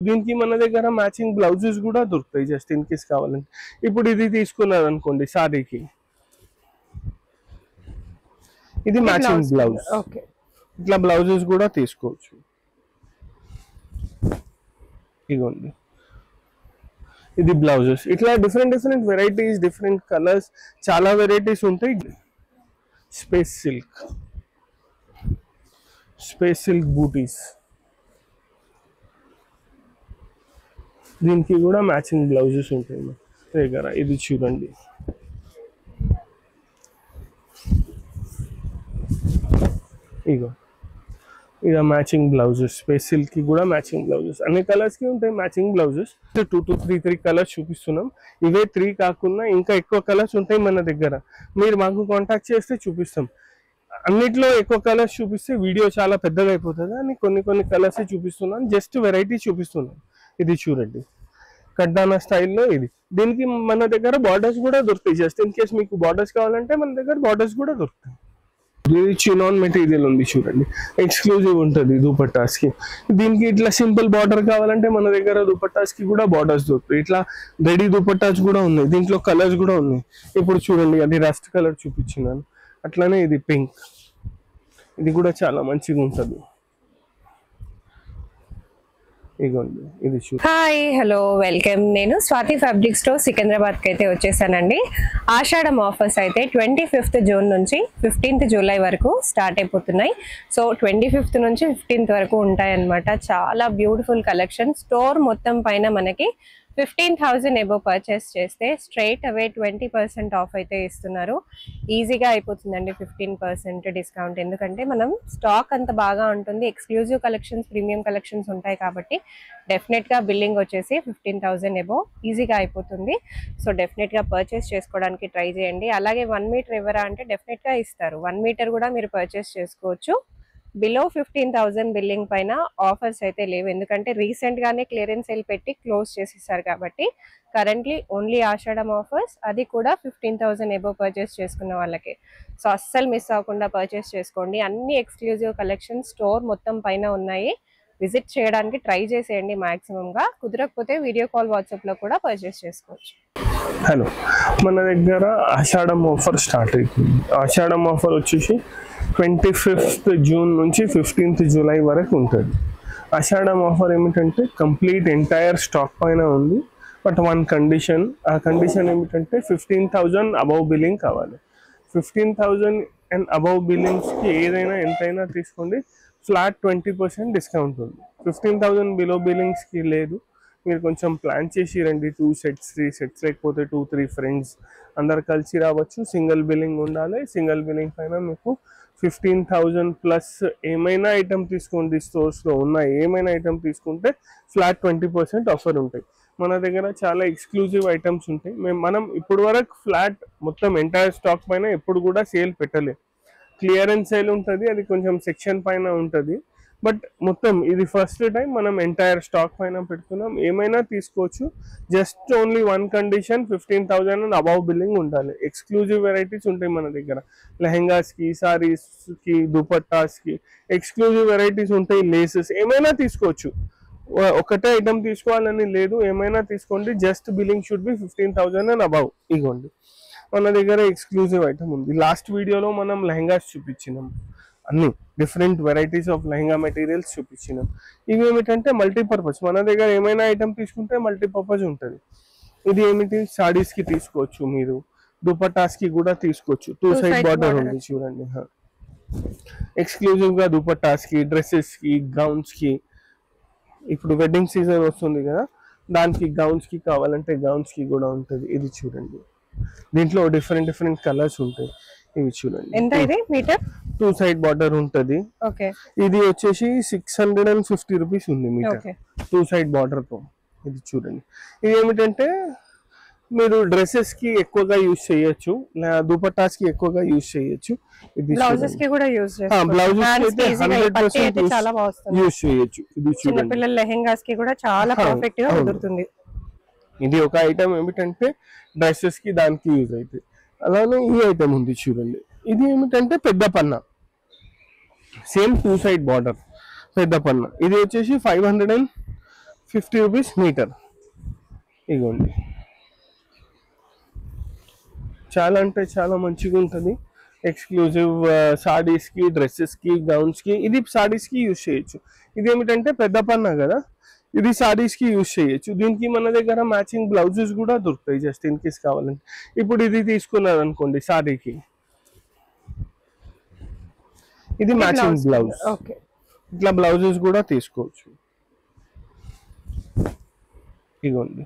దీనికి మన దగ్గర మ్యాచింగ్ బ్లౌజెస్ కూడా దొరుకుతాయి జస్ట్ ఇన్ కేస్ కావాలంటే. ఇప్పుడు ఇది తీసుకున్నారు అనుకోండి సారీకి, ఇది మ్యాచింగ్ బ్లౌజ్. ఇట్లా బ్లౌజెస్ కూడా తీసుకోవచ్చు. ఇగోండి ఇది బ్లౌజెస్. ఇట్లా different different varieties, different colours, చాలా వెరైటీస్ ఉంటాయి. స్పేస్ సిల్క్, స్పేస్ సిల్క్ బూటీస్, దీనికి కూడా మ్యాచింగ్ బ్లౌజెస్ ఉంటాయి మా దగ్గర. ఇది చూడండి, ఇగో ఇక మ్యాచింగ్ బ్లౌజెస్. స్పేస్ సిల్క్ కి కూడా మ్యాచింగ్ బ్లౌజెస్, అన్ని కలర్స్ కి ఉంటాయి మ్యాచింగ్ బ్లౌజెస్. 2 to 3 కలర్స్ చూపిస్తున్నాం. ఇవే 3 కాకుండా ఇంకా ఎక్కువ కలర్స్ ఉంటాయి మన దగ్గర. మీరు మాకు కాంటాక్ట్ చేస్తే చూపిస్తాం. అన్నిట్లో ఎక్కువ కలర్స్ చూపిస్తే వీడియో చాలా పెద్దగా అయిపోతుంది అని కొన్ని కలర్స్ చూపిస్తున్నాను, జస్ట్ వెరైటీ చూపిస్తున్నాను. ఇది చూడండి కడ్డానా స్టైల్లో. ఇది దీనికి మన దగ్గర బార్డర్స్ కూడా దొరుకుతాయి. జస్ట్ ఇన్ కేస్ మీకు బార్డర్స్ కావాలంటే మన దగ్గర బార్డర్స్ కూడా దొరుకుతాయి. ఇది చినాన్ మెటీరియల్ ఉంది చూడండి, ఎక్స్క్లూజివ్ ఉంటుంది దుపట్టాస్ కి. దీనికి ఇట్లా సింపుల్ బార్డర్ కావాలంటే మన దగ్గర దుపట్టాస్ కి కూడా బార్డర్స్ దొరుకుతాయి. ఇట్లా రెడీ దుపట్టాస్ కూడా ఉన్నాయి, దీంట్లో కలర్స్ కూడా ఉన్నాయి. ఇప్పుడు చూడండి అది రస్ట్ కలర్ చూపించినాను, అట్లానే ఇది పింక్, ఇది కూడా చాలా మంచిగా ఉంటుంది. ఇగోండి ఇది చూడండి. Hi hello welcome. నేను స్వాతి ఫ్యాబ్రిక్ స్టోర్ సికింద్రాబాద్ కి అయితే వచ్చేసానండి. ఆషాఢం ఆఫర్స్ అయితే 25th జూన్ నుంచి 15th జూలై వరకు స్టార్ట్ అయిపోతున్నాయి. సో 25th నుంచి 15th వరకు ఉంటాయన్నమాట. చాలా బ్యూటిఫుల్ కలెక్షన్. స్టోర్ మొత్తం పైన మనకి 15,000 ఎబో పర్చేస్ చేస్తే స్ట్రైట్ అవే 20% ఆఫ్ అయితే ఇస్తున్నారు. ఈజీగా అయిపోతుందండి 15% డిస్కౌంట్. ఎందుకంటే మనం స్టాక్ అంత బాగా ఉంటుంది, ఎక్స్క్లూజివ్ కలెక్షన్స్, ప్రీమియం కలెక్షన్స్ ఉంటాయి కాబట్టి డెఫినెట్ గా బిల్లింగ్ వచ్చేసి 15,000 ఎబో ఈజీగా అయిపోతుంది. సో డెఫినెట్ గా పర్చేస్ చేసుకోవడానికి ట్రై చేయండి. అలాగే 1 మీటర్ ఇవ్వరా అంటే డెఫినెట్ గా ఇస్తారు. 1 మీటర్ కూడా మీరు పర్చేస్ చేసుకోవచ్చు. బిలో 15,000 బిల్లింగ్ పైన ఆఫర్స్ అయితే లేవు, ఎందుకంటే రీసెంట్ గానే క్లియరెన్స్ సేల్ పెట్టి క్లోజ్ చేసేసారు కాబట్టి కరెంట్లీ ఓన్లీ ఆషాఢం ఆఫర్స్, అది కూడా 15,000 ఎబో పర్చేస్ చేసుకున్న వాళ్ళకి. సో అస్సలు మిస్ అవ్వకుండా పర్చేస్ చేసుకోండి. అన్ని ఎక్స్క్లూజివ్ కలెక్షన్ స్టోర్ మొత్తం పైన ఉన్నాయి. విజిట్ చేయడానికి ట్రై చేసేయండి మాక్సిమం గా. కుదరకపోతే వీడియో కాల్ వాట్సాప్ లో కూడా పర్చేస్ చేసుకోవచ్చు. హలో, మన దగ్గర ఆషాఢం ఆఫర్ స్టార్ట్ అవుతుంది. ఆషాఢం ఆఫర్ వచ్చేసి 25th జూన్ నుంచి 15th జూలై వరకు ఉంటుంది. ఆషాఢం ఆఫర్ ఏమిటంటే కంప్లీట్ ఎంటైర్ స్టాక్ పైన ఉంది. బట్ వన్ కండిషన్, ఆ కండిషన్ ఏమిటంటే 15,000 అబౌవ్ బిల్లింగ్ కావాలి. 15,000 అండ్ అబౌవ్ బిల్లింగ్స్కి ఏదైనా ఎంతైనా తీసుకోండి, ఫ్లాట్ 20% డిస్కౌంట్ ఉంది. 15,000 బిలో బిల్లింగ్స్కి లేదు. మీరు కొంచెం ప్లాన్ చేసి రండి, 2 sets 3 sets లేకపోతే 2-3 ఫ్రెండ్స్ అందరు కలిసి రావచ్చు. సింగిల్ బిల్లింగ్ ఉండాలి. సింగిల్ బిల్లింగ్ పైన మీకు 15,000 ప్లస్ ఏమైనా ఐటమ్ తీసుకోండి, స్టోర్స్లో ఉన్న ఏమైనా ఐటమ్ తీసుకుంటే ఫ్లాట్ 20% ఆఫర్ ఉంటాయి. మన దగ్గర చాలా ఎక్స్క్లూజివ్ ఐటమ్స్ ఉంటాయి. మనం ఇప్పుడు వరకు ఫ్లాట్ మొత్తం ఎంటైర్ స్టాక్ పైన ఎప్పుడు కూడా సేల్ పెట్టలేదు. క్లియరెన్స్ సేల్ ఉంటుంది, అది కొంచెం సెక్షన్ పైన ఉంటుంది. బట్ మొత్తం ఇది ఫస్ట్ టైం మనం ఎంటైర్ స్టాక్ పైన పెడుతున్నాం. ఏమైనా తీసుకోవచ్చు. Just only one condition, 15,000 and above billing ఉండాలి. ఎక్స్క్లూజివ్ వెరైటీస్ ఉంటాయి మన దగ్గర. లెహెంగాస్కి, సారీస్కి, దుపట్టాస్కి ఎక్స్క్లూజివ్ వెరైటీస్ ఉంటాయి. లేసెస్ ఏమైనా తీసుకోవచ్చు, ఒకటే ఐటమ్ తీసుకోవాలని లేదు, ఏమైనా తీసుకోండి. Just billing should be 15,000 and above. ఇగోండి మన దగ్గర ఎక్స్క్లూజివ్ ఐటమ్ ఉంది. లాస్ట్ వీడియోలో మనం లెహెంగాస్ చూపించినాం, అన్ని different varieties of lehenga materials చూపించినాం. ఇవి ఏమిటంటే మల్టీపర్పస్. మన దగ్గర ఏమైనా ఐటమ్ తీసుకుంటే మల్టీపర్పస్ ఉంటుంది. ఇది ఏమిటి, సాడీస్ కి తీసుకోవచ్చు, మీరు దుపట్టాస్ కి కూడా తీసుకోవచ్చు. 2 సైడ్ బార్డర్ ఉంది చూడండి. ఎక్స్క్లూజివ్ గా దుపట్టాస్ కి, డ్రెస్సెస్ కి, గౌన్స్ కి. ఇప్పుడు వెడ్డింగ్ సీజన్ వస్తుంది కదా, దానికి గౌన్స్ కి కావాలంటే గౌన్స్ కి కూడా ఉంటుంది. ఇది చూడండి, దీంట్లో డిఫరెంట్ కలర్స్ ఉంటాయి. ఇవి చూడండి, ఎంత ఇది మీటర్, 2 సైడ్ బార్డర్ ఉంటది. ఇది వచ్చేసి 650 రూపీస్ ఉంది మీటర్, 2 సైడ్ బార్డర్ తో. ఇది చూడండి, ఇది ఏమిటంటే మీరు డ్రెస్సెస్ కి ఎక్కువగా యూజ్ చేయొచ్చు, దుపట్టాస్ కి ఎక్కువగా యూజ్ చేయొచ్చు. ఇది బ్లౌజెస్ కి కూడా యూజ్ చేయొచ్చు. 100% యూజ్ చేయొచ్చు. ఇది చూడండి, పిల్లల లెహెంగాస్ కి కూడా చాలా పర్ఫెక్ట్ గా కుదురుతుంది. ఇది ఒక ఐటమ్ ఏమిటంటే డ్రెస్సెస్ కి దానికి యూజ్ అవుతుంది. అలానే ఈ ఐటమ్ ఉంది చూడండి, ఇది ఏమిటంటే పెద్ద పన్నా, సేమ్ 2 సైడ్ బార్డర్ పెద్ద పన్నా. ఇది వచ్చేసి 50 రూపీస్ మీటర్. ఇగోండి, చాలా అంటే చాలా మంచిగా ఉంటుంది. ఎక్స్క్లూజివ్ సాడీస్కి, డ్రెస్సెస్కి, గౌన్స్కి. ఇది సాడీస్కి యూజ్ చేయొచ్చు. ఇది ఏమిటంటే పెద్ద పన్నా కదా, ఇది సాడీస్కి యూజ్ చేయొచ్చు. దీనికి మన దగ్గర మ్యాచింగ్ బ్లౌజెస్ కూడా దొరుకుతాయి జస్ట్ ఇన్ కేస్ కావాలంటే. ఇప్పుడు ఇది తీసుకున్నారు అనుకోండి సాడీకి, ఇది మ్యాచింగ్ బ్లౌజ్. ఓకే, ఇట్లా బ్లౌజెస్ కూడా తీసుకోవచ్చు. ఇగోండి,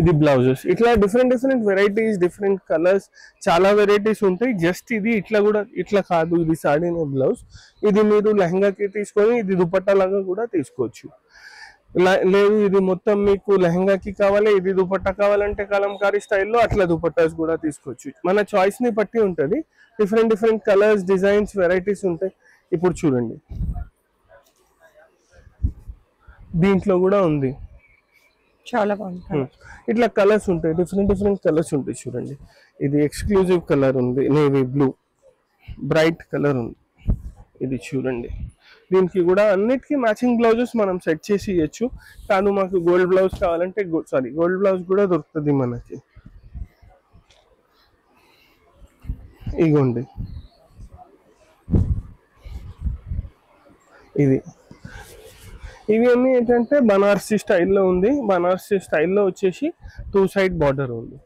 ఇది బ్లౌజెస్. ఇట్లా డిఫరెంట్ వెరైటీస్, డిఫరెంట్ కలర్స్, చాలా వెరైటీస్ ఉంటాయి. జస్ట్ ఇది ఇట్లా కూడా ఇట్లా కాదు, ఇది సాడీనే బ్లౌజ్. ఇది మీరు లెహంగాకి తీసుకొని ఇది దుపట్టా లాగా కూడా తీసుకోవచ్చు. లేదు ఇది మొత్తం మీకు లెహంగాకి కావాలి, ఇది దుపట్టా కావాలంటే కలంకారీ స్టైల్లో అట్లా దుపట్టాస్ కూడా తీసుకోవచ్చు. మన చాయిస్ ని బట్టి ఉంటుంది. డిఫరెంట్ కలర్స్, డిజైన్స్, వెరైటీస్ ఉంటాయి. ఇప్పుడు చూడండి, దీంట్లో కూడా ఉంది, చాలా బాగుంది. ఇట్లా కలర్స్ ఉంటాయి, డిఫరెంట్ కలర్స్ ఉంటాయి. చూడండి, ఇది ఎక్స్క్లూజివ్ కలర్ ఉంది, నేవీ బ్లూ, బ్రైట్ కలర్ ఉంది. ఇది చూడండి, దీనికి కూడా అన్నిటికీ మ్యాచింగ్ బ్లౌజెస్ మనం సెట్ చేసి ఇవ్వచ్చు. కాదు మాకు గోల్డ్ బ్లౌజ్ కావాలంటే గోల్డ్ బ్లౌజ్ కూడా దొరుకుతుంది మనకి. ఇగోండి, ఇవి అన్నీ ఏంటంటే బనారసి స్టైల్లో ఉంది. బనారసి స్టైల్లో వచ్చేసి 2 సైడ్ బార్డర్ ఉంది.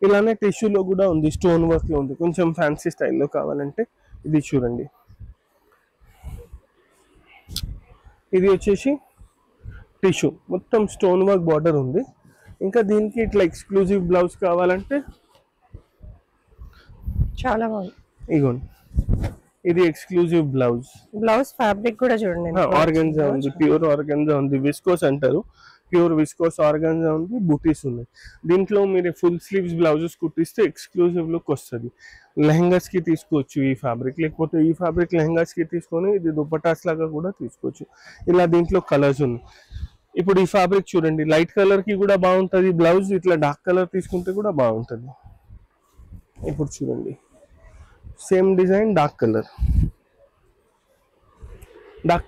ఇలానే టిష్యూలో కూడా ఉంది, స్టోన్ వర్క్లో ఉంది. కొంచెం ఫ్యాన్సీ స్టైల్లో కావాలంటే ఇది చూడండి, ఇది వచ్చేసి టిష్యూ, మొత్తం స్టోన్ వర్క్ బార్డర్ ఉంది. ఇంకా దీనికి ఇట్లా ఎక్స్క్లూజివ్ బ్లౌజ్ కావాలంటే చాలా బాగుంది. ఇగోండి, ఇది ఎక్స్క్లూజివ్ బ్లౌజ్ ఫ్యాబ్రిక్ కూడా చూడండి, ఆర్గంజా ఉంది, ప్యూర్ ఆర్గంజా ఉంది, విస్కోస్ అంటారు, ప్యూర్ విస్కోస్ ఆర్గంజా ఉంది, బూటీస్ ఉన్నాయి. దీంట్లో మీరు ఫుల్ స్లీవ్స్ బ్లౌజెస్ కుట్టిస్తే ఎక్స్క్లూజివ్ లుక్ వస్తుంది. లెహంగాస్ కి తీసుకోవచ్చు ఈ ఫ్యాబ్రిక్, లేకపోతే ఈ ఫ్యాబ్రిక్ లెహంగాస్ కి తీసుకొని ఇది దుపట్టాస్ లాగా కూడా తీసుకోవచ్చు. ఇలా దీంట్లో కలర్స్ ఉన్నాయి. ఇప్పుడు ఈ ఫ్యాబ్రిక్ చూడండి, లైట్ కలర్ కి కూడా బాగుంటుంది బ్లౌజ్, ఇట్లా డార్క్ కలర్ తీసుకుంటే కూడా బాగుంటుంది. ఇప్పుడు చూడండి, సేమ్ డిజైన్ డార్క్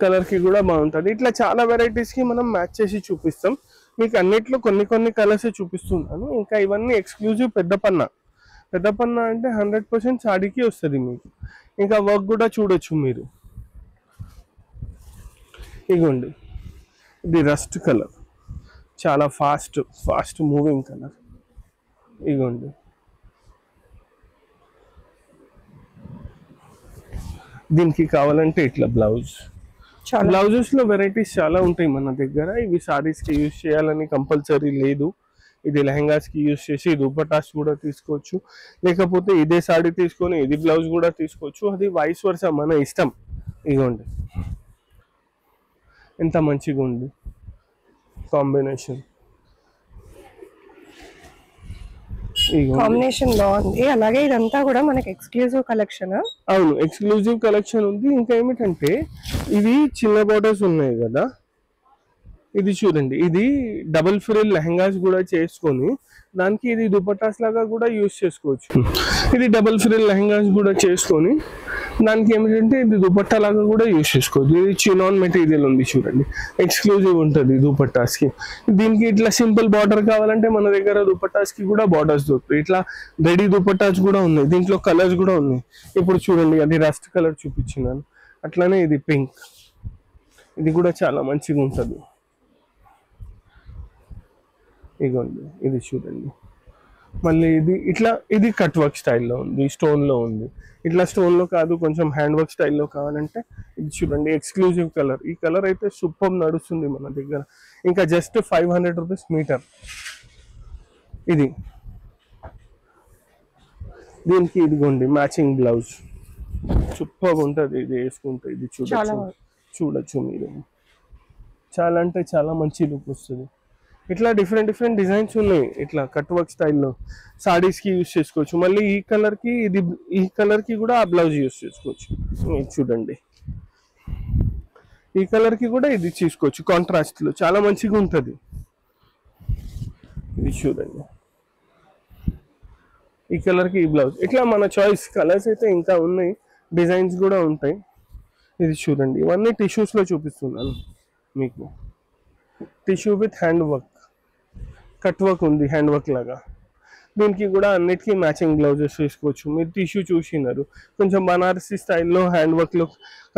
కలర్ కి కూడా బాగుంటుంది. ఇట్లా చాలా వెరైటీస్ కి మనం మ్యాచ్ చేసి చూపిస్తాం. మీకు అన్నిట్లో కొన్ని కలర్స్ చూపిస్తున్నాను. ఇంకా ఇవన్నీ ఎక్స్క్లూజివ్ పెద్ద పన్నా అంటే 100% సాడీకి వస్తుంది మీకు. ఇంకా వర్క్ కూడా చూడొచ్చు మీరు. ఇగోండి, ఇది రస్ట్ కలర్, చాలా ఫాస్ట్ మూవింగ్ కలర్. ఇగోండి, దీనికి కావాలంటే ఇట్లా బ్లౌజెస్ లో వెరైటీస్ చాలా ఉంటాయి మన దగ్గర. ఇవి సారీస్ కి యూజ్ చేయాలని కంపల్సరీ లేదు. ఇది లెహంగాస్ కి యూజ్ చేసి దుపట్టాస్ కూడా తీసుకోవచ్చు, లేకపోతే ఇదే సాడీ తీసుకొని ఇది బ్లౌజ్ కూడా తీసుకోవచ్చు. అది వైస్ వర్సా, మన ఇష్టం. ఇగోండి, ఎంత మంచిగా ఉంది కాంబినేషన్. కాంబినేషన్ బాగుంది. అలాగే ఇదంతా కూడా మనకి ఎక్స్క్లూజివ్ కలెక్షన్. అవును, ఎక్స్క్లూజివ్ కలెక్షన్ ఉంది. ఇంకా ఏమిటంటే ఇవి చిన్న బోర్డర్స్ ఉన్నాయి కదా, ఇది చూడండి, ఇది డబుల్ ఫ్రిల్ లెహంగాస్ కూడా చేసుకొని దానికి ఇది దుపట్టాస్ లాగా కూడా యూజ్ చేసుకోవచ్చు. ఇది డబుల్ ఫ్రిల్ లెహంగాస్ కూడా చేసుకొని దానికి ఏమిటంటే ఇది దుపట్టా లాగా కూడా యూజ్ చేసుకోవచ్చు. ఇది చినాన్ మెటీరియల్ ఉంది చూడండి, ఎక్స్క్లూజివ్ ఉంటుంది దుపట్టాస్ కి. దీనికి ఇట్లా సింపుల్ బార్డర్ కావాలంటే మన దగ్గర దుపట్టాస్ కి కూడా బార్డర్స్ దొరుకుతాయి. ఇట్లా రెడీ దుపట్టాస్ కూడా ఉన్నాయి, దీంట్లో కలర్స్ కూడా ఉన్నాయి. ఇప్పుడు చూడండి, అది రస్ట్ కలర్ చూపించినాను. అట్లానే ఇది పింక్, ఇది కూడా చాలా మంచిగా ఉంటుంది. ఇగోండి, ఇది చూడండి, మళ్ళీ ఇది కట్ వర్క్ స్టైల్లో ఉంది, స్టోన్లో ఉంది. ఇట్లా స్టోన్లో కాదు, కొంచెం హ్యాండ్ వర్క్ స్టైల్లో కావాలంటే ఇది చూడండి, ఎక్స్క్లూజివ్ కలర్. ఈ కలర్ అయితే సూపర్ నడుస్తుంది మన దగ్గర. ఇంకా జస్ట్ 500 రూపీస్ మీటర్. ఇది దీనికి ఇదిగోండి మ్యాచింగ్ బ్లౌజ్, సూపర్ ఉంటుంది. ఇది వేసుకుంటే ఇది చూడొచ్చు మీరు. చాలా అంటే చాలా మంచి లుక్ వస్తుంది. ఇట్లా డిఫరెంట్ డిజైన్స్ ఉన్నాయి. ఇట్లా కట్ వర్క్ స్టైల్లో సాడీస్ కి యూజ్ చేసుకోవచ్చు. మళ్ళీ ఈ కలర్ కి కూడా ఆ బ్లౌజ్ యూజ్ చేసుకోవచ్చు. చూడండి, ఈ కలర్ కి కూడా ఇది తీసుకోవచ్చు కాంట్రాస్ట్ లో, చాలా మంచిగా ఉంటుంది. ఇది చూడండి, ఈ కలర్ కి ఈ బ్లౌజ్. ఇట్లా మన చాయిస్. కలర్స్ అయితే ఇంకా ఉన్నాయి, డిజైన్స్ కూడా ఉంటాయి. ఇది చూడండి, ఇవన్నీ టిష్యూస్ లో చూపిస్తున్నాను మీకు. Tissue with hand work, cut work ఉంది హ్యాండ్ వర్క్ లాగా. దీనికి కూడా అన్నిటికీ మ్యాచింగ్ బ్లౌజెస్ వేసుకోవచ్చు. మీరు టిష్యూ చూసినారు, కొంచెం బనారసి స్టైల్లో హ్యాండ్ వర్క్లో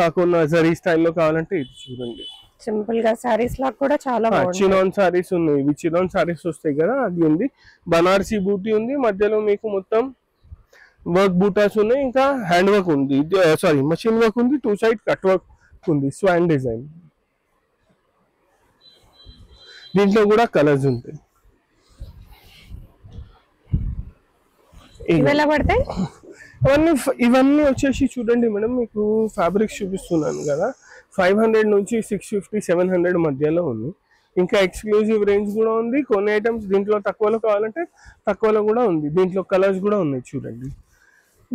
కాకుండా జరీ స్టైల్లో కావాలంటే ఇది చూడండి. సింపుల్ గా సారీస్ లాగా కూడా చాలా బాగుంది. చినాన్ సారీస్ ఉన్నాయి, ఇవి చినాన్ సారీస్ వస్తాయి కదా, అది ఉంది. బనారసి బూటీ ఉంది, మధ్యలో మీకు మొత్తం వర్క్ బూటాస్ ఉన్నాయి, ఇంకా హ్యాండ్ వర్క్ ఉంది, సారీ మషిన్ వర్క్ ఉంది, 2 సైడ్ కట్ వర్క్ ఉంది, స్వాన్ డిజైన్. దీంట్లో కూడా కలర్స్ ఉంటాయి. ఇవెలా పడతాయి? ఇవన్నీ వచ్చేసి చూడండి మేడం, మీకు ఫ్యాబ్రిక్స్ చూపిస్తున్నాను కదా, 500 నుంచి 650, 700 మధ్యలో ఉంది. ఇంకా ఎక్స్క్లూజివ్ రేంజ్ కూడా ఉంది. కొన్ని ఐటమ్స్ దీంట్లో తక్కువలో కావాలంటే తక్కువలో కూడా ఉంది. దీంట్లో కలర్స్ కూడా ఉన్నాయి చూడండి.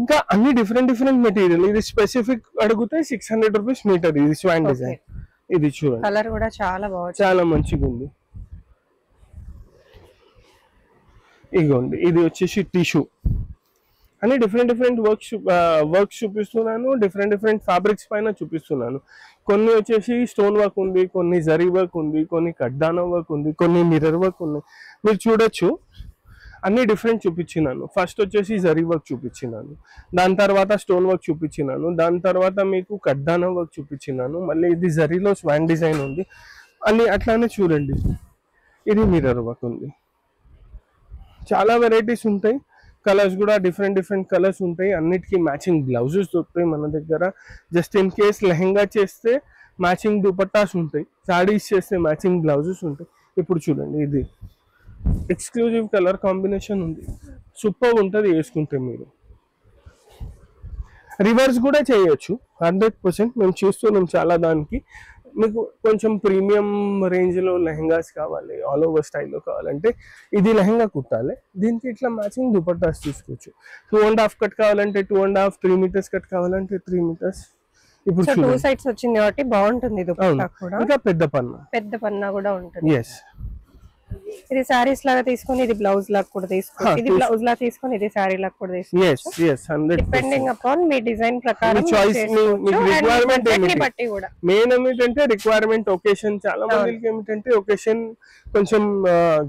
ఇంకా అన్ని డిఫరెంట్ మెటీరియల్. ఇది స్పెసిఫిక్ అడిగితే 600 రూపీస్ మీటర్. ఇది స్వాన్ డిజైన్. ఇది చూడండి, కలర్ కూడా చాలా బాగుంది, చాలా మంచిగా ఉంది. ఇగోండి, ఇది వచ్చేసి టిష్యూ. అన్ని డిఫరెంట్ వర్క్స్ చూపిస్తున్నాను, డిఫరెంట్ ఫ్యాబ్రిక్స్ పైన చూపిస్తున్నాను. కొన్ని వచ్చేసి స్టోన్ వర్క్ ఉంది, కొన్ని జరీ వర్క్ ఉంది, కొన్ని కడ్డానా వర్క్ ఉంది, కొన్ని మిర్రర్ వర్క్ ఉన్నాయి. మీరు చూడొచ్చు, అన్ని డిఫరెంట్ చూపించినాను. ఫస్ట్ వచ్చేసి జరీ వర్క్ చూపించినాను, దాని తర్వాత స్టోన్ వర్క్ చూపించినాను, దాని తర్వాత మీకు కడ్డానా వర్క్ చూపించినాను, మళ్ళీ ఇది జరీలో స్వాన్ డిజైన్ ఉంది. అన్ని అట్లానే చూడండి, ఇది మిర్రర్ వర్క్ ఉంది. చాలా వెరైటీస్ ఉంటాయి. కలర్స్ కూడా డిఫరెంట్ కలర్స్ ఉంటాయి. అన్నిటికీ మ్యాచింగ్ బ్లౌజెస్ దొరుకుతాయి మన దగ్గర. జస్ట్ ఇన్ కేస్ లెహంగా చేస్తే మ్యాచింగ్ దుపట్టాస్ ఉంటాయి, సాడీస్ చేస్తే మ్యాచింగ్ బ్లౌజెస్ ఉంటాయి. ఇప్పుడు చూడండి, ఇది ఎక్స్క్లూజివ్ కలర్ కాంబినేషన్ ఉంది, సూపర్ ఉంటుంది వేసుకుంటే. మీరు రివర్స్ కూడా చేయొచ్చు 100%. మేము చేస్తున్నాం చాలా. దానికి మీకు కొంచెం ప్రీమియం రేంజ్లో లెహంగాస్ కావాలి, ఆల్ ఓవర్ స్టైల్లో కావాలంటే ఇది లెహంగా కుట్టాలి. దీనికి ఇట్లా మ్యాచింగ్ దుపట్టాస్ తీసుకోవచ్చు. 2.5 కట్ కావాలంటే 2.5, 3 మీటర్స్ కట్ కావాలంటే 3 మీటర్స్. ఇప్పుడు 2 సైడ్స్ వచ్చింది కాబట్టి బాగుంటుంది. ఇంకా పెద్ద పన్నా కూడా ఉంటుంది. ఎస్, ఇది సారీస్ లాగా తీసుకొని ఇది బ్లౌజ్ లాగా కూడా తీసుకోవచ్చు. ఇది బ్లౌజ్ లాగా తీసుకొని ఇది సారీ లాగా కూడా తీసుకోవచ్చు. డిపెండింగ్ అపాన్ మీ డిజైన్ ప్రకారం బట్టి కూడా. మెయిన్ ఏమిటంటే రిక్వైర్మెంట్, ఒకేషన్. చాలా మందికి ఏమిటంటే ఒకేషన్ కొంచెం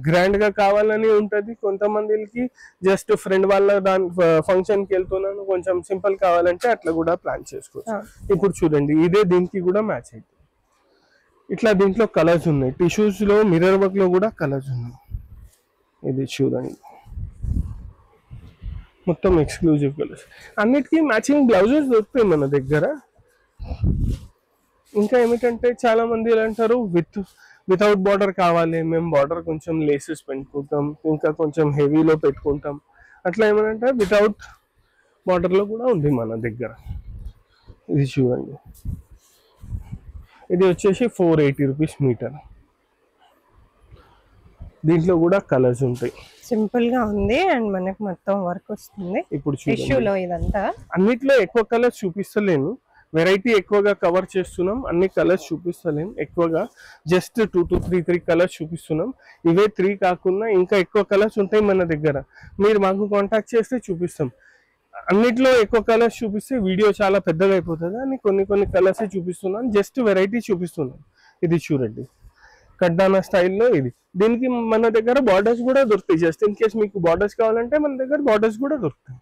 గ్రాండ్ గా కావాలని ఉంటది. కొంతమందికి జస్ట్ ఫ్రెండ్ వాళ్ళ దాని ఫంక్షన్ కి వెళ్తున్నాను, కొంచెం సింపుల్ కావాలంటే అట్లా కూడా ప్లాన్ చేసుకోవచ్చు. ఇప్పుడు చూడండి, ఇదే దీనికి కూడా మ్యాచ్ అవుతుంది. ఇట్లా దీంట్లో కలర్స్ ఉన్నాయి. టిష్యూస్ లో, మిర్రర్ వర్క్ లో కూడా కలర్స్ ఉన్నాయి. ఇది చూడండి, మొత్తం ఎక్స్క్లూజివ్ కలర్స్. అన్నిటికీ మ్యాచింగ్ బ్లౌజెస్ దొరుకుతాయి మన దగ్గర. ఇంకా ఏమిటంటే చాలా మంది అంటారు వితౌట్ బార్డర్ కావాలి, మేము బార్డర్ కొంచెం లేసెస్ పెట్టుకుంటాం, ఇంకా కొంచెం హెవీలో పెట్టుకుంటాం. అట్లా ఏమంటే వితౌట్ బార్డర్ లో కూడా ఉంది మన దగ్గర. ఇది చూడండి, ఇది వచ్చేసి 480 రూపీస్ మీటర్. దీంట్లో కూడా కలర్స్ ఉంటాయి. సింపుల్ గా ఉంది అండ్ మనకు మొత్తం వర్క్ వస్తుంది. ఇప్పుడు టిష్యూలో ఇదంతా. అన్నిట్లో ఎక్కువ కలర్స్ చూపిస్తలేను, వెరైటీ ఎక్కువగా కవర్ చేస్తున్నాం. అన్ని కలర్స్ చూపిస్తలేము ఎక్కువగా, జస్ట్ 2 to 3 కలర్స్ చూపిస్తున్నాం. ఇవే 3 కాకుండా ఇంకా ఎక్కువ కలర్స్ ఉంటాయి మన దగ్గర. మీరు మాకు కాంటాక్ట్ చేస్తే చూపిస్తాం. అన్నిట్లో ఎక్కువ కలర్స్ చూపిస్తే వీడియో చాలా పెద్దగా అయిపోతుంది అని కొన్ని కలర్స్ చూపిస్తున్నాను, జస్ట్ వెరైటీ చూపిస్తున్నాను. ఇది చూడండి, కడ్డానా స్టైల్లో. ఇది దీనికి మన దగ్గర బార్డర్స్ కూడా దొరుకుతాయి. జస్ట్ ఇన్ కేస్ మీకు బార్డర్స్ కావాలంటే మన దగ్గర బార్డర్స్ కూడా దొరుకుతాయి.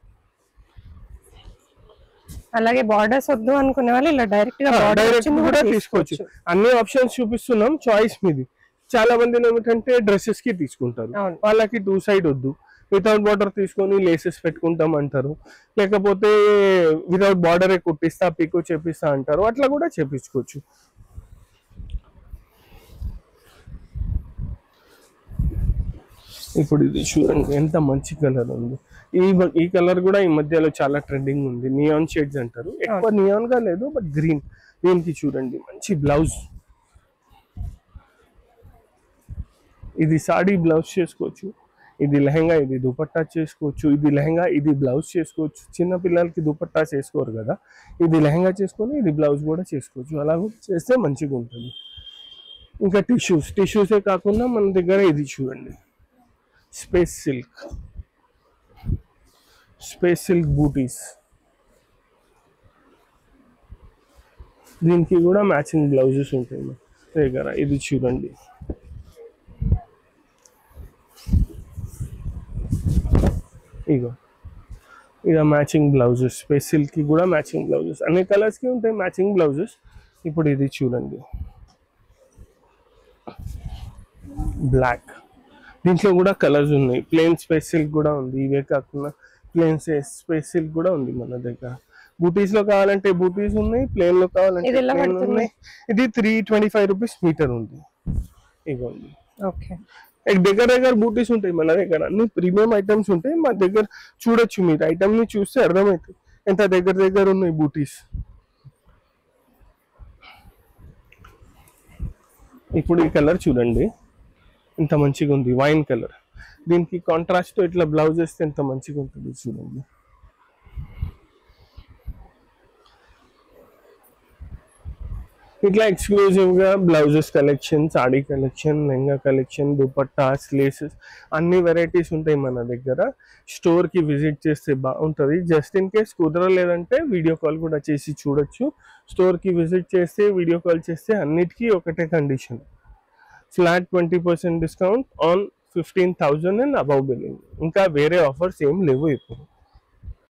అలాగే బార్డర్స్ వద్దు అనుకునే వాళ్ళు ఇలా డైరెక్ట్ కూడా తీసుకోవచ్చు. అన్ని ఆప్షన్స్ చూపిస్తున్నాం, చాయిస్ మీది. చాలా మంది ఏమిటంటే డ్రెస్సెస్ కి తీసుకుంటారు, వాళ్ళకి 2 సైడ్ వద్దు, వితౌట్ బార్డర్ తీసుకొని లేసెస్ పెట్టుకుంటాం అంటారు, లేకపోతే వితౌట్ బార్డరే కుట్టిస్తా పీకో చేపిస్తా అంటారు. అట్లా కూడా చేపించుకోవచ్చు. ఇప్పుడు ఇది చూడండి, ఎంత మంచి కలర్ ఉంది. ఈ కలర్ కూడా ఈ మధ్యలో చాలా ట్రెండింగ్ ఉంది. నియాన్ షేడ్స్ అంటారు, ఎక్కువ నియాన్ గా లేదు, బట్ గ్రీన్. దీనికి చూడండి, మంచి బ్లౌజ్. ఇది సాడీ బ్లౌజ్ చేసుకోవచ్చు, ఇది లెహంగా, ఇది దుపట్టా చేసుకోవచ్చు. ఇది లెహంగా, ఇది బ్లౌజ్ చేసుకోవచ్చు. చిన్న పిల్లలకి దుపట్టా చేసుకోరు కదా, ఇది లెహంగా చేసుకొని ఇది బ్లౌజ్ కూడా చేసుకోవచ్చు. అలా చేస్తే మంచిగా ఉంటుంది. ఇంకా టిష్యూసే కాకుండా మన దగ్గర ఇది చూడండి, స్పేస్ సిల్క్ బూటీస్. దీనికి కూడా మ్యాచింగ్ బ్లౌజెస్ ఉంటాయి మన దగ్గర. ఇది చూడండి, ఇగో ఇక మ్యాచింగ్ బ్లౌజెస్, స్పెసిల్కి కూడా మ్యాచింగ్ బ్లౌజెస్, అన్ని కలర్స్కి ఉంటాయి మ్యాచింగ్ బ్లౌజెస్. ఇప్పుడు ఇది చూడండి బ్లాక్, దీంట్లో కూడా కలర్స్ ఉన్నాయి. ప్లెయిన్ స్పేస్ సిల్క్ కూడా ఉంది, ఇవే కాకుండా ప్లెయిన్ స్పేస్ సిల్క్ కూడా ఉంది మన దగ్గర. బూటీస్ లో కావాలంటే బూటీస్ ఉన్నాయి, ప్లెయిన్ లో కావాలంటే ఇది ఎలా plain పడుతుంది? ఉన్నాయి. ఇది 325 రూపీస్ మీటర్ ఉంది. ఇగోండి ఓకే. దగ్గర దగ్గర బూటీస్ ఉంటాయి మన దగ్గర, అన్ని ప్రీమియం ఐటమ్స్ ఉంటాయి మా దగ్గర. చూడొచ్చు మీరు, ఐటమ్ ని చూస్తే అర్థమవుతుంది ఎంత దగ్గర దగ్గర ఉన్నాయి బూటీస్. ఇప్పుడు ఈ కలర్ చూడండి ఎంత మంచిగా ఉంది, వైన్ కలర్. దీనికి కాంట్రాస్ట్ తో ఇట్లా బ్లౌజ్ వేస్తే ఎంత మంచిగా ఉంటుంది చూడండి. ఇట్లా ఎక్స్క్లూజివ్ గా blouses collection, saree collection, lehenga collection, dupattas, laces అన్ని వెరైటీస్ ఉంటాయి మన దగ్గర. స్టోర్ కి విజిట్ చేస్తే బాగుంటుంది. జస్ట్ ఇన్ కేస్ కుదరలేదంటే వీడియో కాల్ కూడా చేసి చూడొచ్చు. స్టోర్ కి విజిట్ చేస్తే, వీడియో కాల్ చేస్తే అన్నిటికీ ఒకటే condition, flat 20% discount on 15,000 and above billing. ఇంకా వేరే ఆఫర్స్ ఏం లేవు ఇప్పుడు.